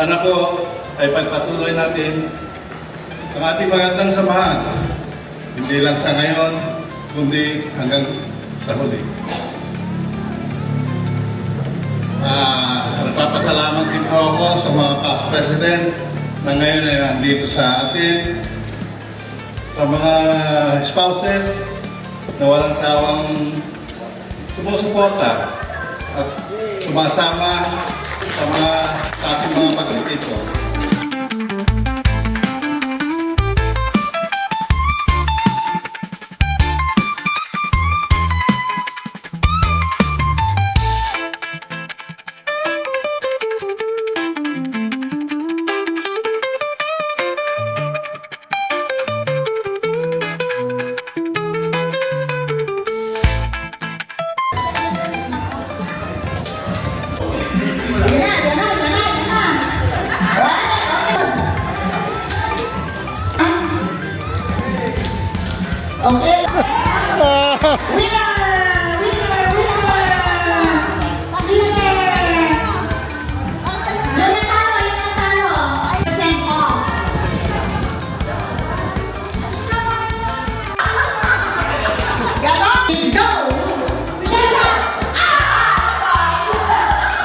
Sana po ay pagpatuloy natin ang ating magandang samahan. Hindi lang sa ngayon, kundi hanggang sa huli. Nagpapasalamat din po ako sa mga past president na ngayon ay nandito sa atin, sa mga spouses na walang sawang sumusuporta at sumasama sa ating mga pag-ibig. Okay. Winner! Winner! Winner! Winner! Yung natalo. Send off. Ganon! Go! Shut up!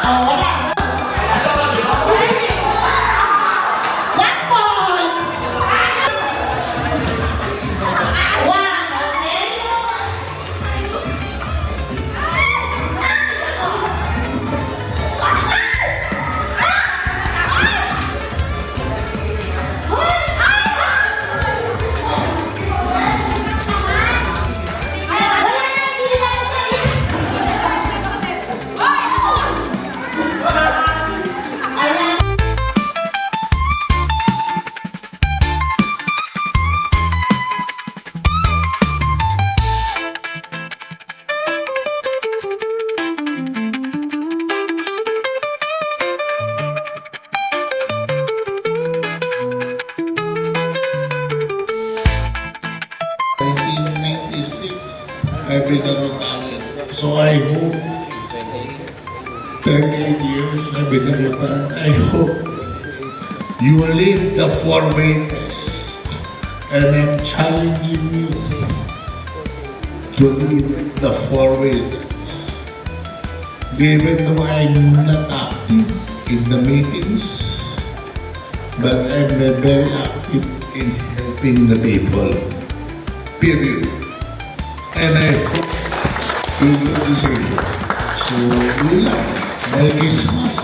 Oh, wala. I become retired. So I hope 10 years I become retired. I hope you will lead the 4-way test. And I'm challenging you to lead the 4-way test. Even though I'm not active in the meetings, but I'm very active in helping the people. Period. And I hope you will deserve it. So, we love Merry Christmas.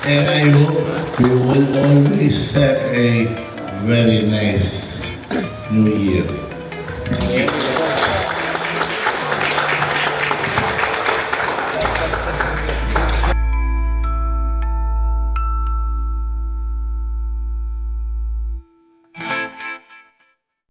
And I hope we will always have a very nice New Year.